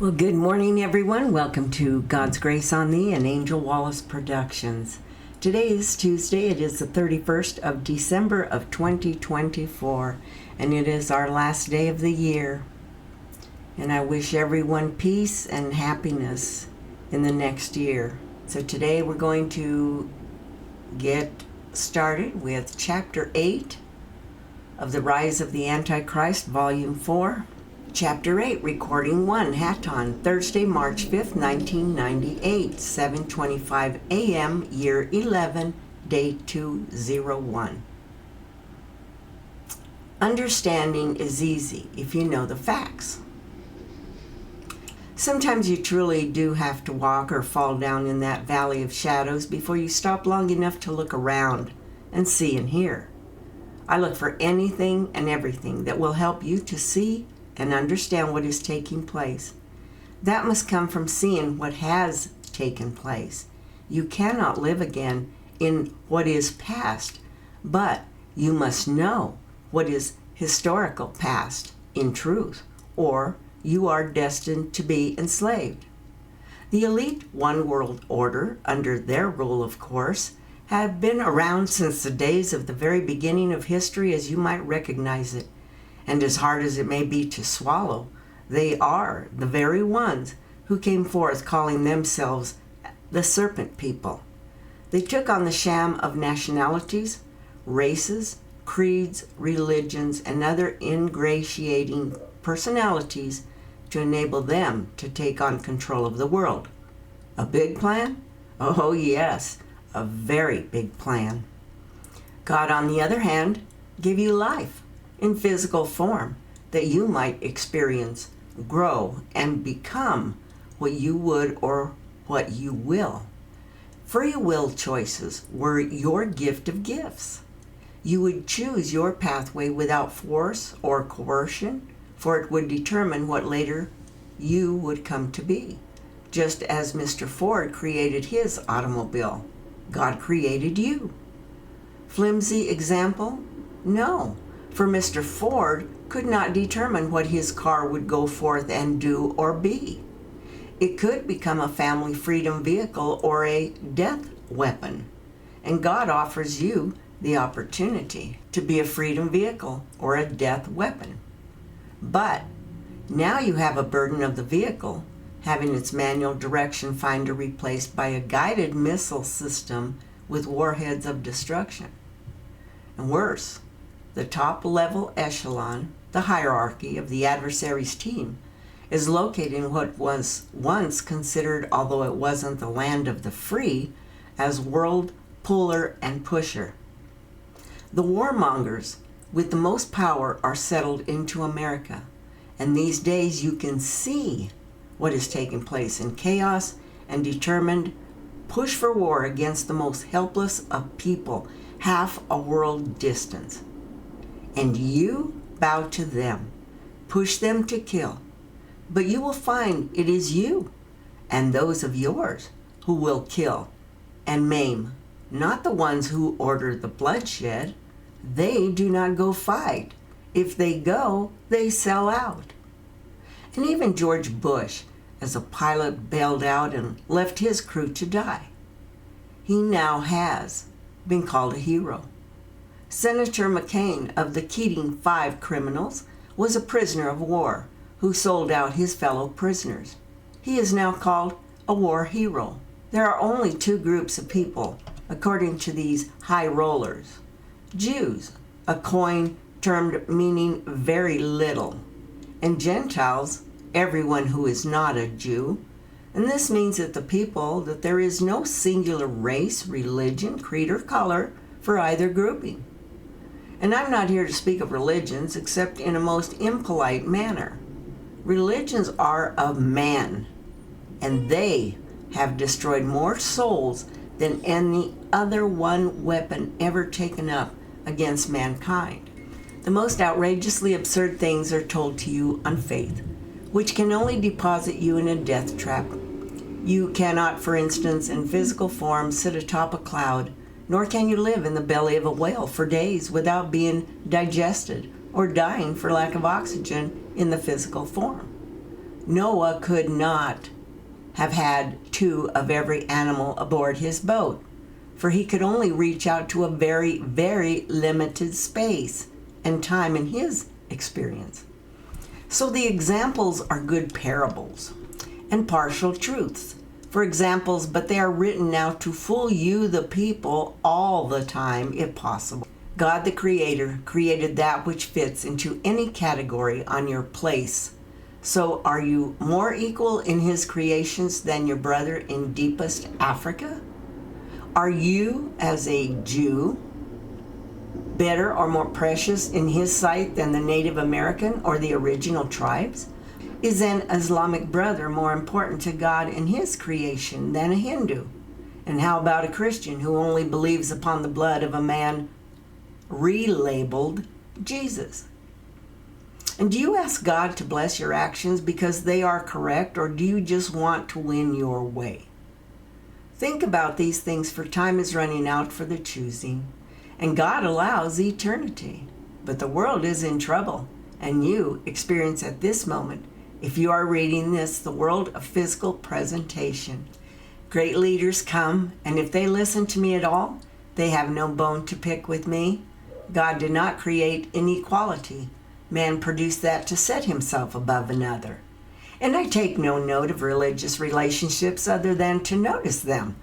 Well, good morning, everyone. Welcome to God's Grace on Thee and Angel Wallace Productions. Today is Tuesday. It is the 31st of December of 2024, and it is our last day of the year. And I wish everyone peace and happiness in the next year. So today we're going to get started with Chapter 8 of The Rise of the Antichrist, Volume 4. Chapter 8, Recording 1, Hatton, Thursday, March 5th, 1998, 7:25 a.m., Year 11, Day 201. Understanding is easy if you know the facts. Sometimes you truly do have to walk or fall down in that valley of shadows before you stop long enough to look around and see and hear. I look for anything and everything that will help you to see and understand what is taking place. That must come from seeing what has taken place. You cannot live again in what is past, but you must know what is historical past in truth, or you are destined to be enslaved. The elite one world order, under their rule of course, have been around since the days of the very beginning of history as you might recognize it. And as hard as it may be to swallow, they are the very ones who came forth calling themselves the Serpent People. They took on the sham of nationalities, races, creeds, religions, and other ingratiating personalities to enable them to take on control of the world. A big plan? Oh yes, a very big plan. God, on the other hand, gave you life in physical form, that you might experience, grow, and become what you would or what you will. Free will choices were your gift of gifts. You would choose your pathway without force or coercion, for it would determine what later you would come to be. Just as Mr. Ford created his automobile, God created you. Flimsy example? No. For Mr. Ford could not determine what his car would go forth and do or be. It could become a family freedom vehicle or a death weapon. And God offers you the opportunity to be a freedom vehicle or a death weapon. But now you have a burden of the vehicle, having its manual direction finder replaced by a guided missile system with warheads of destruction. And worse, the top level echelon, the hierarchy of the adversary's team, is located in what was once considered, although it wasn't the land of the free, as world puller and pusher. The warmongers with the most power are settled into America, and these days you can see what is taking place in chaos and determined push for war against the most helpless of people, half a world distance. And you bow to them, push them to kill. But you will find it is you and those of yours who will kill and maim, not the ones who order the bloodshed. They do not go fight. If they go, they sell out. And even George Bush, as a pilot, bailed out and left his crew to die. He now has been called a hero. Senator McCain of the Keating Five criminals was a prisoner of war who sold out his fellow prisoners. He is now called a war hero. There are only two groups of people, according to these high rollers. Jews, a coin termed meaning very little, and Gentiles, everyone who is not a Jew. And this means that there is no singular race, religion, creed, or color for either grouping. And I'm not here to speak of religions except in a most impolite manner. Religions are of man, and they have destroyed more souls than any other one weapon ever taken up against mankind. The most outrageously absurd things are told to you on faith, which can only deposit you in a death trap. You cannot, for instance, in physical form, sit atop a cloud, nor can you live in the belly of a whale for days without being digested or dying for lack of oxygen in the physical form. Noah could not have had 2 of every animal aboard his boat, for he could only reach out to a very, very limited space and time in his experience. So the examples are good parables and partial truths for examples, but they are written now to fool you, the people, all the time, if possible. God the Creator created that which fits into any category on your place. So are you more equal in his creations than your brother in deepest Africa? Are you, as a Jew, better or more precious in his sight than the Native American or the original tribes? Is an Islamic brother more important to God in his creation than a Hindu? And how about a Christian who only believes upon the blood of a man relabeled Jesus? And do you ask God to bless your actions because they are correct, or do you just want to win your way? Think about these things, for time is running out for the choosing, and God allows eternity. But the world is in trouble, and you experience at this moment, if you are reading this, the world of physical presentation. Great leaders come, and if they listen to me at all, they have no bone to pick with me. God did not create inequality. Man produced that to set himself above another. And I take no note of religious relationships other than to notice them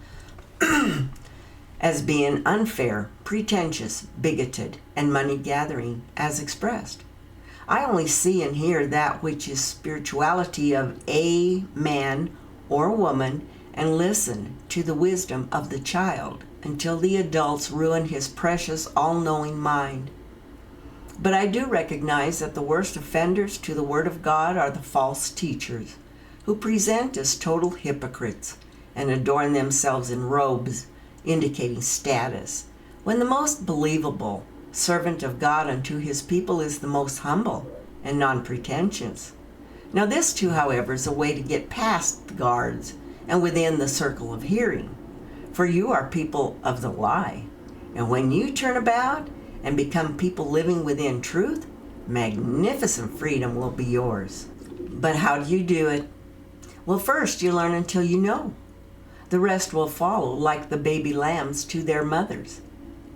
as being unfair, pretentious, bigoted, and money-gathering as expressed. I only see and hear that which is spirituality of a man or woman, and listen to the wisdom of the child until the adults ruin his precious, all-knowing mind. But I do recognize that the worst offenders to the Word of God are the false teachers, who present as total hypocrites and adorn themselves in robes indicating status, when the most believable servant of God unto his people is the most humble and non-pretentious. Now this too, however, is a way to get past the guards and within the circle of hearing, for you are people of the lie. And when you turn about and become people living within truth, magnificent freedom will be yours. But how do you do it? Well, first you learn until you know. The rest will follow like the baby lambs to their mothers.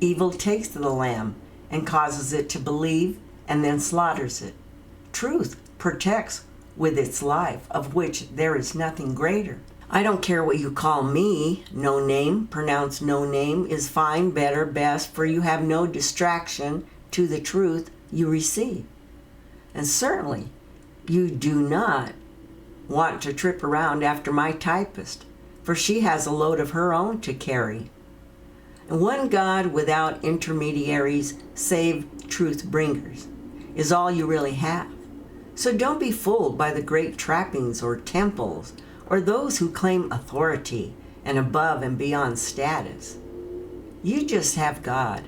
Evil takes the lamb and causes it to believe and then slaughters it. Truth protects with its life, of which there is nothing greater. I don't care what you call me. No name, pronounced no name, is fine, better, best, for you have no distraction to the truth you receive. And certainly, you do not want to trip around after my typist, for she has a load of her own to carry. And one God without intermediaries save truth bringers is all you really have. So don't be fooled by the great trappings or temples or those who claim authority and above and beyond status. You just have God.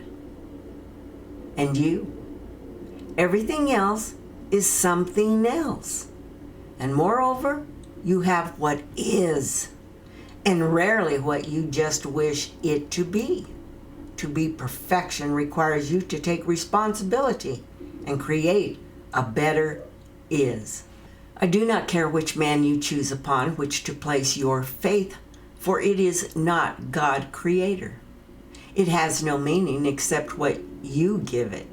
And you. Everything else is something else. And moreover, you have what is, and rarely what you just wish it to be. To be perfection requires you to take responsibility and create a better is. I do not care which man you choose upon which to place your faith, for it is not God Creator. It has no meaning except what you give it.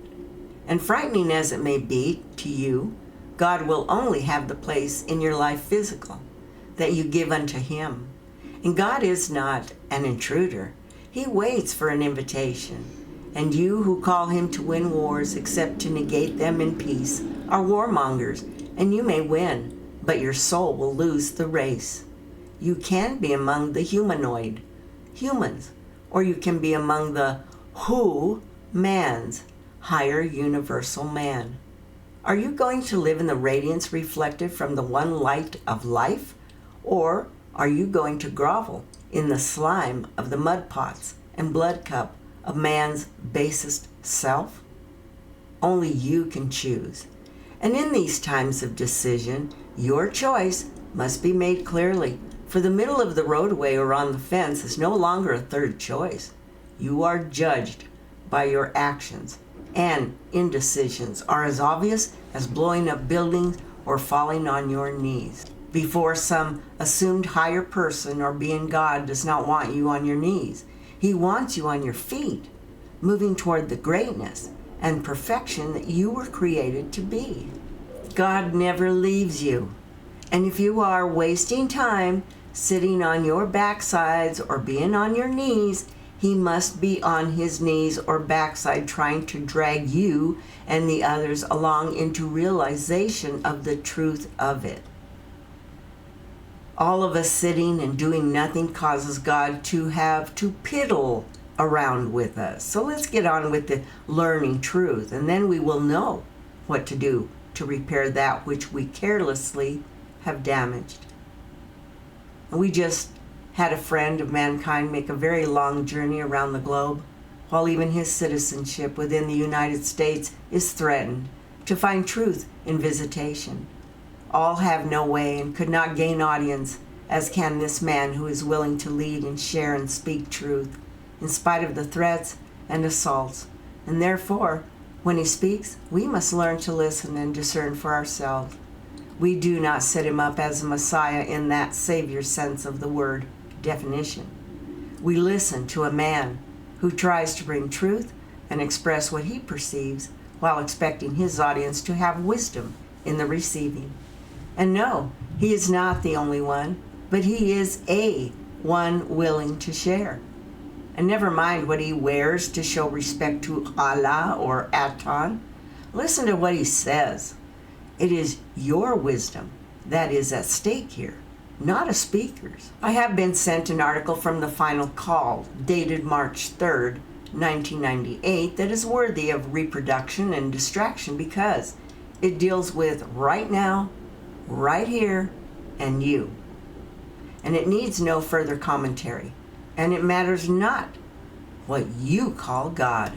And frightening as it may be to you, God will only have the place in your life physical that you give unto Him. And God is not an intruder. He waits for an invitation. And you who call Him to win wars except to negate them in peace are warmongers, and you may win, but your soul will lose the race. You can be among the humanoid, humans, or you can be among the mans, higher universal man. Are you going to live in the radiance reflected from the one light of life, or are you going to grovel in the slime of the mud pots and blood cup of man's basest self? Only you can choose. And in these times of decision, your choice must be made clearly, for the middle of the roadway or on the fence is no longer a third choice. You are judged by your actions, and indecisions are as obvious as blowing up buildings or falling on your knees. before some assumed higher person or being God does not want you on your knees. He wants you on your feet, moving toward the greatness and perfection that you were created to be. God never leaves you. And if you are wasting time sitting on your backsides or being on your knees, he must be on his knees or backside trying to drag you and the others along into realization of the truth of it. All of us sitting and doing nothing causes God to have to piddle around with us. So let's get on with the learning truth, and then we will know what to do to repair that which we carelessly have damaged. And we just had a friend of mankind make a very long journey around the globe, while even his citizenship within the United States is threatened, to find truth in visitation. All have no way and could not gain audience, as can this man who is willing to lead and share and speak truth, in spite of the threats and assaults. And therefore, when he speaks, we must learn to listen and discern for ourselves. We do not set him up as a Messiah in that Savior sense of the word definition. We listen to a man who tries to bring truth and express what he perceives while expecting his audience to have wisdom in the receiving. And no, he is not the only one, but he is a one willing to share. And never mind what he wears to show respect to Allah or Aton. Listen to what he says. It is your wisdom that is at stake here, not a speaker's. I have been sent an article from the Final Call, dated March 3rd, 1998, that is worthy of reproduction and distraction because it deals with right now, right here, and you. And it needs no further commentary. And it matters not what you call God.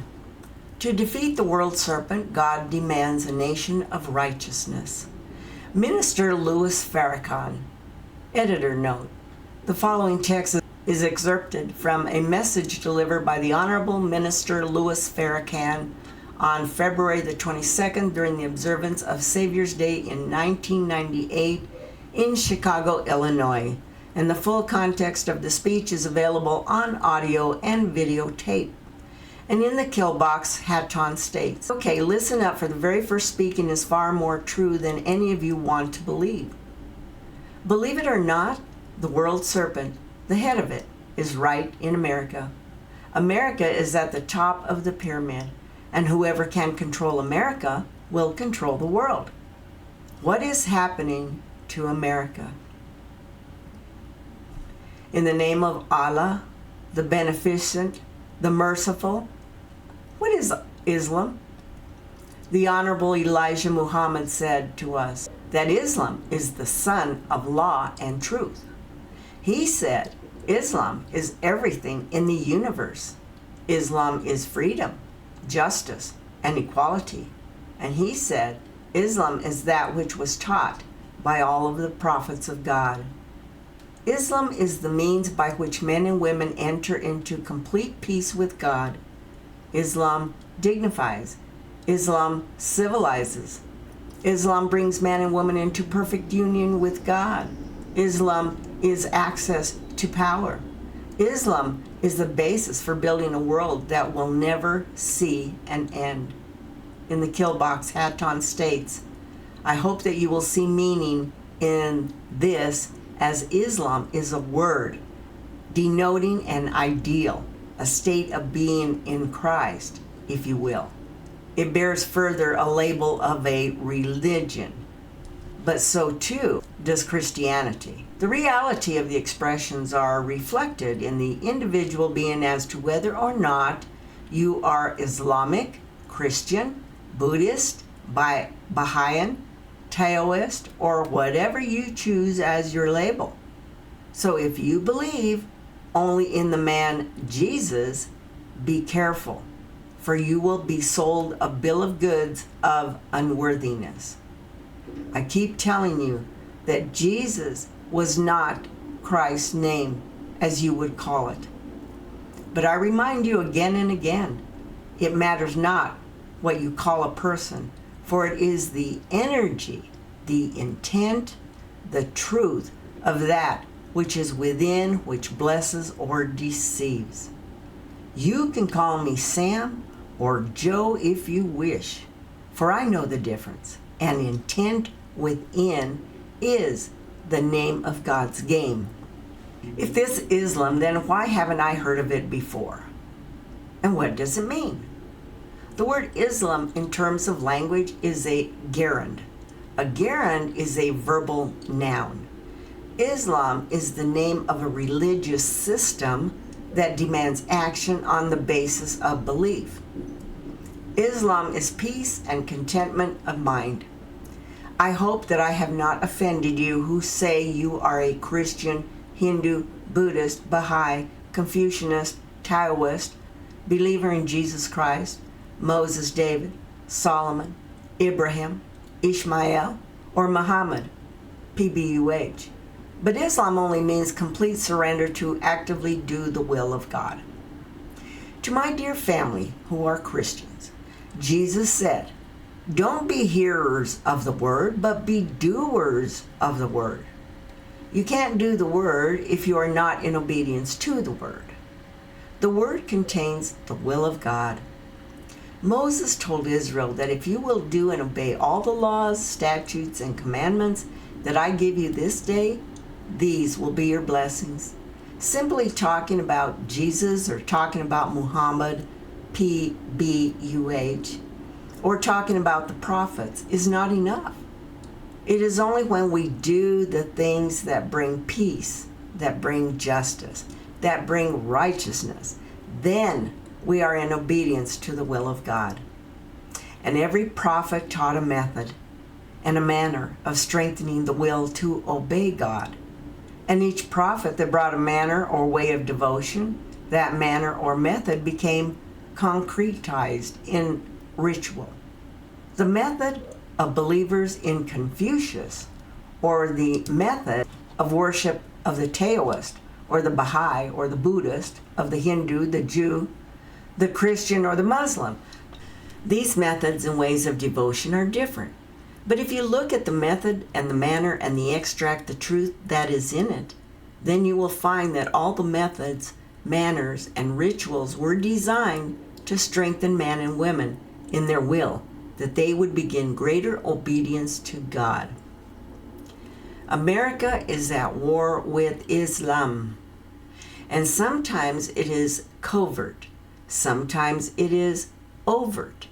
To defeat the world serpent, God demands a nation of righteousness. Minister Louis Farrakhan. Editor note: the following text is excerpted from a message delivered by the Honorable Minister Louis Farrakhan on February the 22nd during the observance of Savior's Day in 1998 in Chicago, Illinois. And the full context of the speech is available on audio and videotape. And in the kill box, Hatton states, okay, listen up, for the very first speaking is far more true than any of you want to believe. Believe it or not, the world serpent, the head of it, is right in America. America is at the top of the pyramid, and whoever can control America will control the world. What is happening to America? In the name of Allah, the Beneficent, the Merciful. What is Islam? The Honorable Elijah Muhammad said to us that Islam is the son of law and truth. He said Islam is everything in the universe. Islam is freedom, justice, and equality. And he said Islam is that which was taught by all of the prophets of God. Islam is the means by which men and women enter into complete peace with God. Islam dignifies. Islam civilizes. Islam brings man and woman into perfect union with God. Islam is access to power. Islam is the basis for building a world that will never see an end. In the kill box, Hatton states, I hope that you will see meaning in this, as Islam is a word denoting an ideal, a state of being in Christ, if you will. It bears further a label of a religion, but so too does Christianity. The reality of the expressions are reflected in the individual being as to whether or not you are Islamic, Christian, Buddhist, Baha'in, Taoist, or whatever you choose as your label. So if you believe only in the man Jesus, be careful, for you will be sold a bill of goods of unworthiness. I keep telling you that Jesus was not Christ's name, as you would call it. But I remind you again and again, it matters not what you call a person, for it is the energy, the intent, the truth of that which is within, which blesses or deceives. You can call me Sam or Joe if you wish, for I know the difference, and intent within is the name of God's game. If this is Islam, then why haven't I heard of it before? And what does it mean? The word Islam in terms of language is a gerund. A gerund is a verbal noun. Islam is the name of a religious system that demands action on the basis of belief. Islam is peace and contentment of mind. I hope that I have not offended you who say you are a Christian, Hindu, Buddhist, Baha'i, Confucianist, Taoist, believer in Jesus Christ, Moses, David, Solomon, Ibrahim, Ishmael, or Muhammad, PBUH. But Islam only means complete surrender to actively do the will of God. To my dear family who are Christians, Jesus said, "Don't be hearers of the word, but be doers of the word." You can't do the word if you are not in obedience to the word. The word contains the will of God. Moses told Israel that if you will do and obey all the laws, statutes, and commandments that I give you this day, these will be your blessings. Simply talking about Jesus or talking about Muhammad, PBUH, or talking about the prophets is not enough. It is only when we do the things that bring peace, that bring justice, that bring righteousness, then we are in obedience to the will of God. And every prophet taught a method and a manner of strengthening the will to obey God. And each prophet that brought a manner or way of devotion, that manner or method became concretized in ritual. The method of believers in Confucius, or the method of worship of the Taoist, or the Baha'i, or the Buddhist, of the Hindu, the Jew, the Christian, or the Muslim. These methods and ways of devotion are different. But if you look at the method and the manner and the extract the truth that is in it, then you will find that all the methods, manners, and rituals were designed to strengthen man and women in their will, that they would begin greater obedience to God. America is at war with Islam, and sometimes it is covert, sometimes it is overt,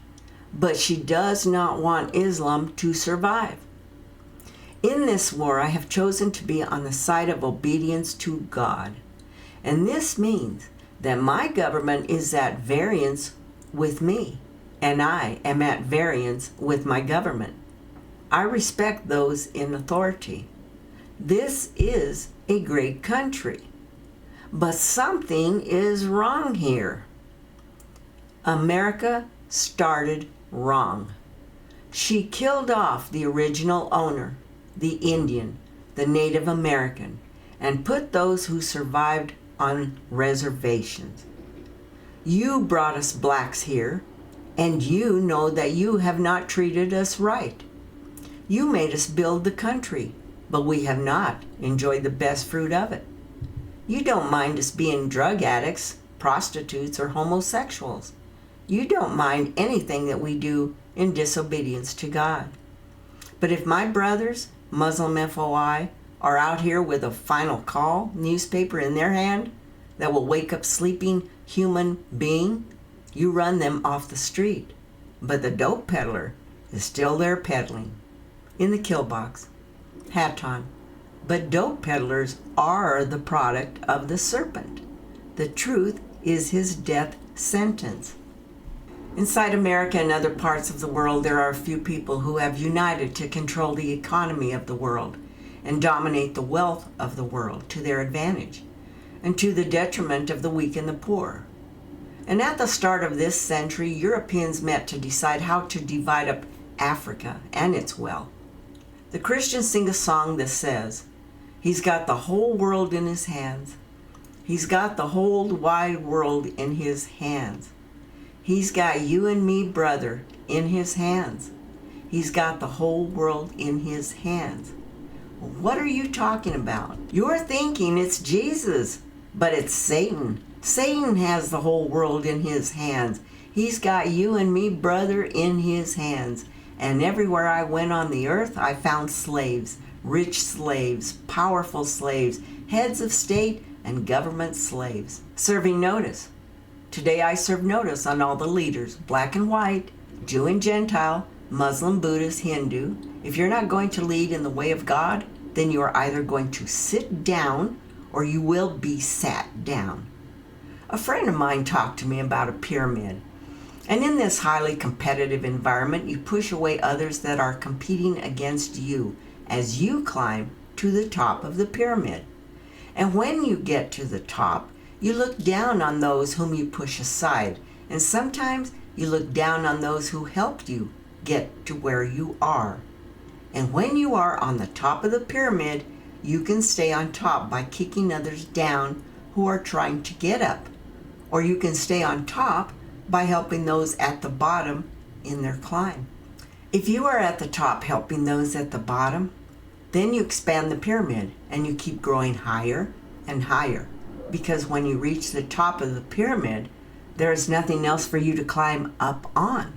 but she does not want Islam to survive. In this war, I have chosen to be on the side of obedience to God, and this means that my government is at variance with me, and I am at variance with my government. I respect those in authority. This is a great country, but something is wrong here. America started wrong. She killed off the original owner, the Indian, the Native American, and put those who survived on reservations. You brought us blacks here, and you know that you have not treated us right. You made us build the country, but we have not enjoyed the best fruit of it. You don't mind us being drug addicts, prostitutes, or homosexuals. You don't mind anything that we do in disobedience to God. But if my brothers, Muslim FOI, are out here with a Final Call newspaper in their hand that will wake up sleeping human being, you run them off the street. But the dope peddler is still there peddling in the kill box, hat on. But dope peddlers are the product of the serpent. The truth is his death sentence. Inside America and other parts of the world, there are a few people who have united to control the economy of the world and dominate the wealth of the world to their advantage and to the detriment of the weak and the poor. And at the start of this century, Europeans met to decide how to divide up Africa and its wealth. The Christians sing a song that says, "He's got the whole world in his hands. He's got the whole wide world in his hands. He's got you and me, brother, in his hands. He's got the whole world in his hands. What are you talking about? You're thinking it's Jesus, but it's Satan. Satan has the whole world in his hands. He's got you and me, brother, in his hands. And everywhere I went on the earth, I found slaves, rich slaves, powerful slaves, heads of state and government slaves, serving notice. Today I serve notice on all the leaders, black and white, Jew and Gentile, Muslim, Buddhist, Hindu. If you're not going to lead in the way of God, then you are either going to sit down or you will be sat down. A friend of mine talked to me about a pyramid. And in this highly competitive environment, you push away others that are competing against you as you climb to the top of the pyramid. And when you get to the top, you look down on those whom you push aside. And sometimes you look down on those who helped you get to where you are. And when you are on the top of the pyramid, you can stay on top by kicking others down who are trying to get up. Or you can stay on top by helping those at the bottom in their climb. If you are at the top helping those at the bottom, then you expand the pyramid and you keep growing higher and higher. Because when you reach the top of the pyramid, there is nothing else for you to climb up on.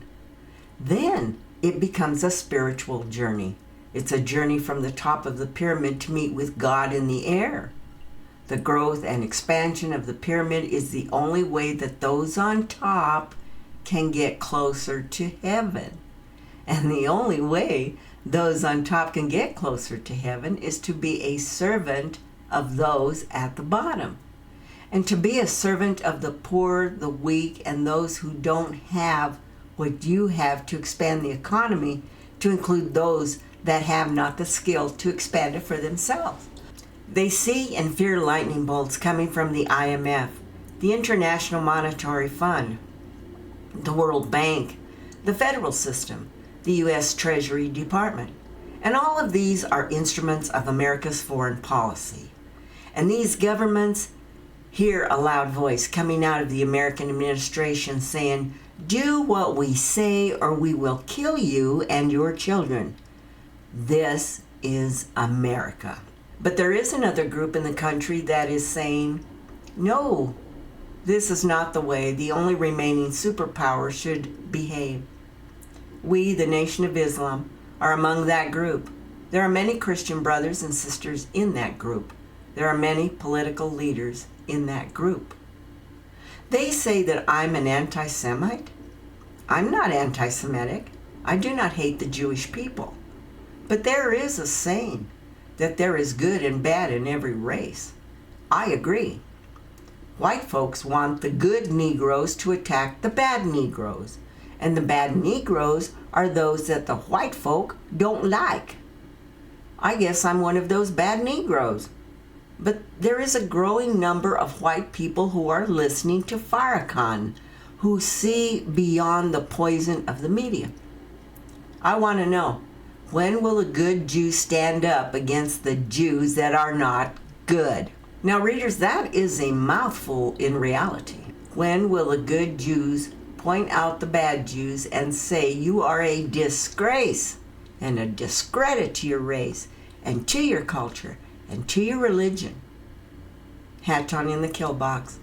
Then it becomes a spiritual journey. It's a journey from the top of the pyramid to meet with God in the air. The growth and expansion of the pyramid is the only way that those on top can get closer to heaven. And the only way those on top can get closer to heaven is to be a servant of those at the bottom. And to be a servant of the poor, the weak, and those who don't have what you have to expand the economy, to include those that have not the skill to expand it for themselves. They see and fear lightning bolts coming from the IMF, the International Monetary Fund, the World Bank, the federal system, the U.S. Treasury Department. And all of these are instruments of America's foreign policy. And these governments hear a loud voice coming out of the American administration saying, "Do what we say or we will kill you and your children." This is America. But there is another group in the country that is saying, no, this is not the way the only remaining superpower should behave. We, the Nation of Islam, are among that group. There are many Christian brothers and sisters in that group. There are many political leaders in that group. They say that I'm an anti-Semite. I'm not anti-Semitic. I do not hate the Jewish people. But there is a saying that there is good and bad in every race. I agree. White folks want the good Negroes to attack the bad Negroes, and the bad Negroes are those that the white folk don't like. I guess I'm one of those bad Negroes. But there is a growing number of white people who are listening to Farrakhan, who see beyond the poison of the media. I want to know, when will a good Jew stand up against the Jews that are not good? Now, readers, that is a mouthful in reality. When will the good Jews point out the bad Jews and say, you are a disgrace and a discredit to your race and to your culture and to your religion? Hatch on in the kill box.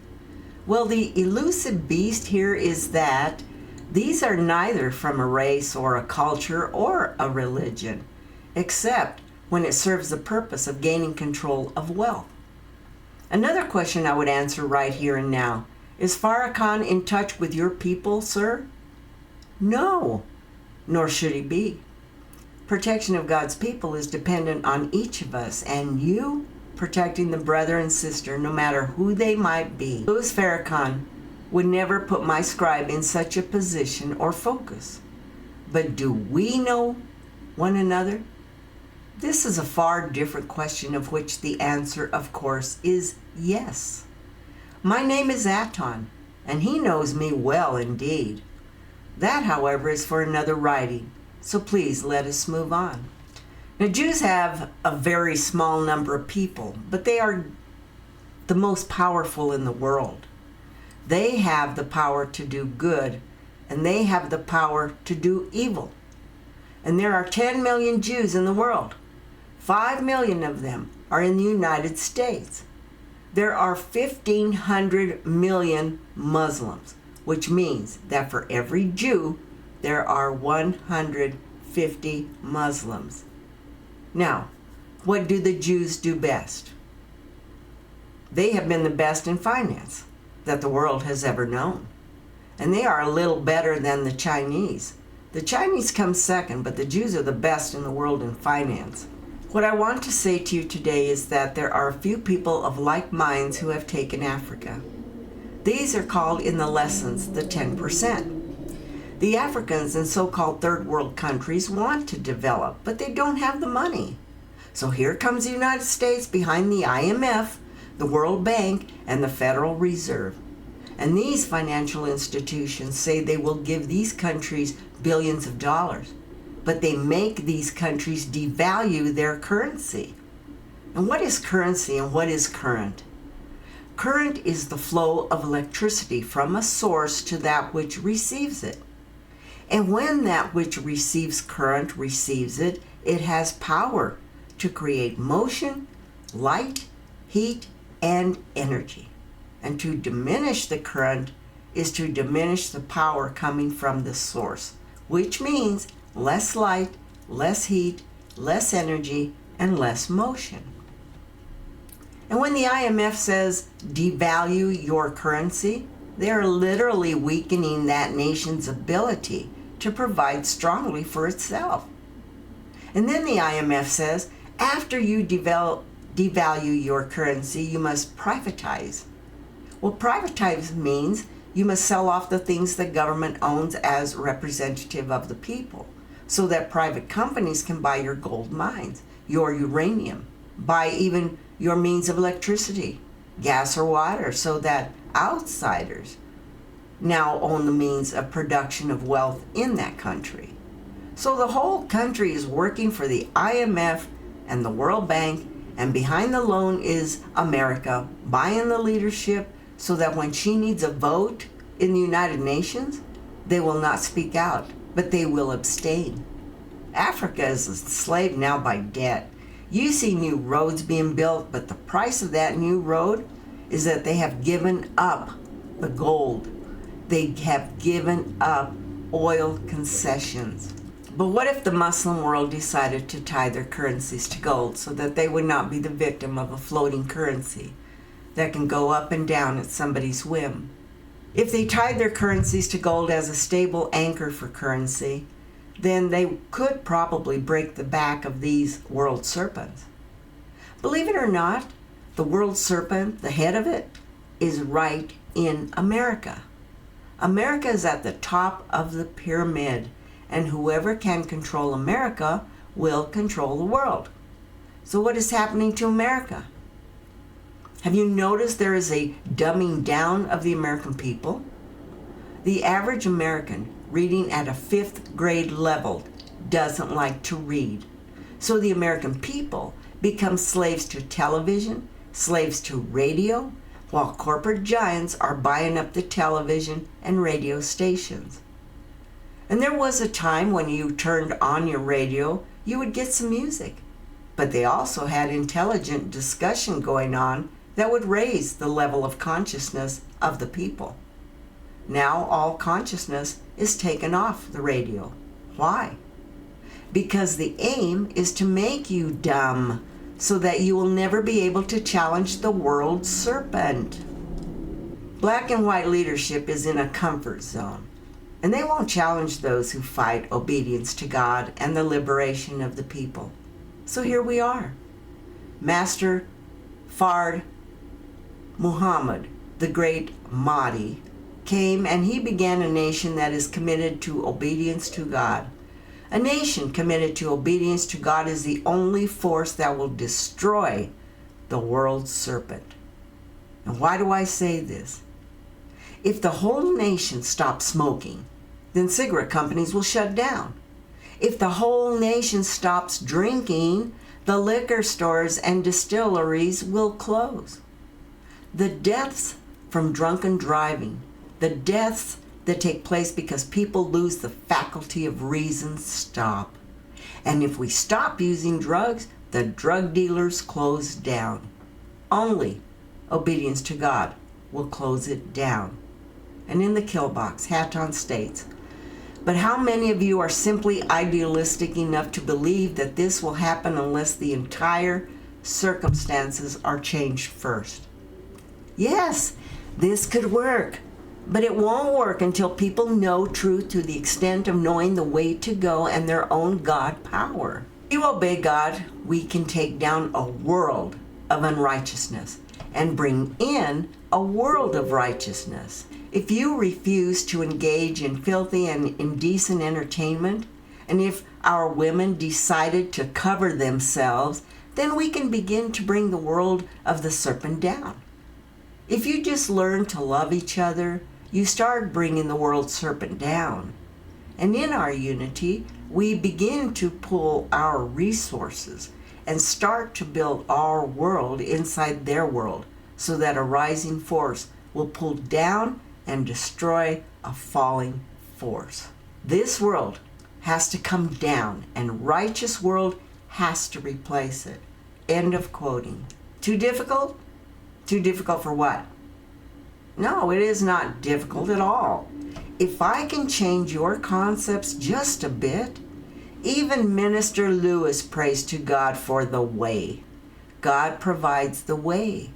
Well, the elusive beast here is that these are neither from a race or a culture or a religion, except when it serves the purpose of gaining control of wealth. Another question I would answer right here and now, is Farrakhan in touch with your people, sir? No, nor should he be. Protection of God's people is dependent on each of us, and you protecting the brother and sister, no matter who they might be. Louis Farrakhan would never put my scribe in such a position or focus. But do we know one another? This is a far different question, of which the answer, of course, is yes. My name is Aton, and he knows me well indeed. That, however, is for another writing, so please let us move on. Now, Jews have a very small number of people, but they are the most powerful in the world. They have the power to do good, and they have the power to do evil. And there are 10 million Jews in the world. 5 million of them are in the United States. There are 1,500 million Muslims, which means that for every Jew, there are 150 Muslims. Now, what do the Jews do best? They have been the best in finance that the world has ever known. And they are a little better than the Chinese. The Chinese come second, but the Jews are the best in the world in finance. What I want to say to you today is that there are a few people of like minds who have taken Africa. These are called in the lessons the 10%. The Africans in so-called third world countries want to develop, but they don't have the money. So here comes the United States behind the IMF, the World Bank, and the Federal Reserve. And these financial institutions say they will give these countries billions of dollars, but they make these countries devalue their currency. And what is currency and what is current? Current is the flow of electricity from a source to that which receives it. And when that which receives current receives it, it has power to create motion, light, heat, and energy. And to diminish the current is to diminish the power coming from the source, which means less light, less heat, less energy, and less motion. And when the IMF says devalue your currency, they are literally weakening that nation's ability to provide strongly for itself. And then the IMF says, after you devalue your currency, you must privatize. Well, privatize means you must sell off the things the government owns as representative of the people, so that private companies can buy your gold mines, your uranium, buy even your means of electricity, gas or water, so that outsiders now own the means of production of wealth in that country. So the whole country is working for the IMF and the World Bank, and behind the loan is America buying the leadership so that when she needs a vote in the United Nations, they will not speak out, but they will abstain. Africa is enslaved now by debt. You see new roads being built, but the price of that new road is that they have given up the gold. They have given up oil concessions. But what if the Muslim world decided to tie their currencies to gold so that they would not be the victim of a floating currency that can go up and down at somebody's whim? If they tied their currencies to gold as a stable anchor for currency, then they could probably break the back of these world serpents. Believe it or not, the world serpent, the head of it, is right in America. America is at the top of the pyramid, and whoever can control America will control the world. So what is happening to America? Have you noticed there is a dumbing down of the American people? The average American reading at a 5th grade level doesn't like to read. So the American people become slaves to television, slaves to radio, while corporate giants are buying up the television and radio stations. And there was a time when you turned on your radio, you would get some music. But they also had intelligent discussion going on that would raise the level of consciousness of the people. Now all consciousness is taken off the radio. Why? Because the aim is to make you dumb so that you will never be able to challenge the world serpent. Black and white leadership is in a comfort zone, and they won't challenge those who fight obedience to God and the liberation of the people. So here we are. Master Fard Muhammad, the great Mahdi, came and he began a nation that is committed to obedience to God. A nation committed to obedience to God is the only force that will destroy the world serpent. And why do I say this? If the whole nation stops smoking, then cigarette companies will shut down. If the whole nation stops drinking, the liquor stores and distilleries will close. The deaths from drunken driving, the deaths that take place because people lose the faculty of reason stop. And if we stop using drugs, the drug dealers closed down. Only obedience to God will close it down. And in the kill box, Hatton states, "But how many of you are simply idealistic enough to believe that this will happen unless the entire circumstances are changed first?" Yes, this could work, but it won't work until people know truth to the extent of knowing the way to go and their own God power. If you obey God, we can take down a world of unrighteousness and bring in a world of righteousness. If you refuse to engage in filthy and indecent entertainment, and if our women decided to cover themselves, then we can begin to bring the world of the serpent down. If you just learn to love each other, you start bringing the world's serpent down. And in our unity, we begin to pull our resources and start to build our world inside their world, so that a rising force will pull down and destroy a falling force. This world has to come down, and righteous world has to replace it. End of quoting. Too difficult? Too difficult for what? No, it is not difficult at all. If I can change your concepts just a bit, even Minister Lewis prays to God for the way. God provides the way.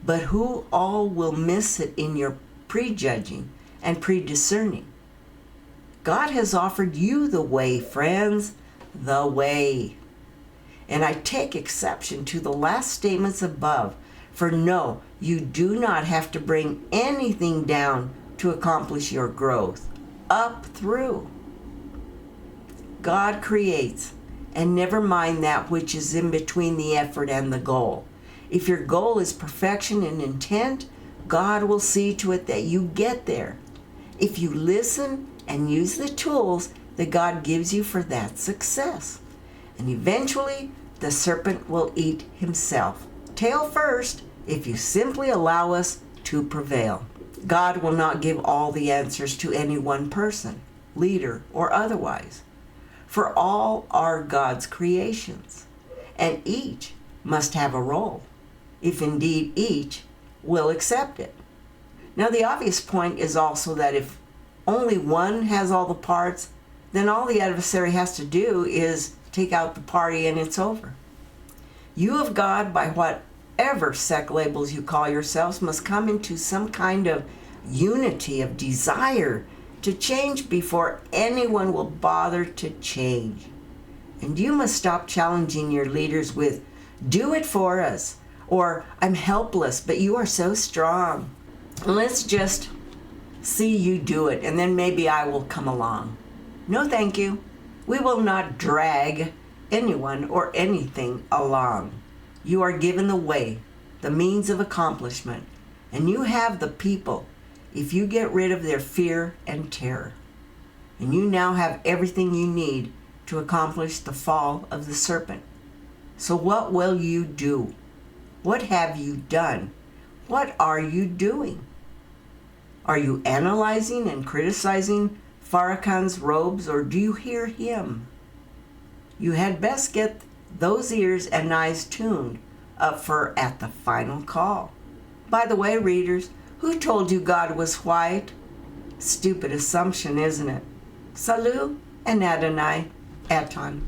But who all will miss it in your prejudging and prediscerning? God has offered you the way, friends, the way. And I take exception to the last statements above, for no, you do not have to bring anything down to accomplish your growth. Up through. God creates, and never mind that which is in between the effort and the goal. If your goal is perfection and intent, God will see to it that you get there. If you listen and use the tools that God gives you for that success. And eventually, the serpent will eat himself. Tail first, if you simply allow us to prevail. God will not give all the answers to any one person, leader, or otherwise. For all are God's creations, and each must have a role, if indeed each will accept it. Now, the obvious point is also that if only one has all the parts, then all the adversary has to do is take out the party and it's over. You of God, by whatever sect labels you call yourselves, must come into some kind of unity of desire to change before anyone will bother to change. And you must stop challenging your leaders with, "Do it for us," or "I'm helpless, but you are so strong. Let's just see you do it, and then maybe I will come along." No, thank you. We will not drag anyone or anything along. You are given the way, the means of accomplishment, and you have the people if you get rid of their fear and terror. And you now have everything you need to accomplish the fall of the serpent. So what will you do? What have you done? What are you doing? Are you analyzing and criticizing Farrakhan's robes, or do you hear him? You had best get those ears and eyes tuned up for at the final call. By the way, readers, who told you God was white? Stupid assumption, isn't it? Salut and Adonai Eton.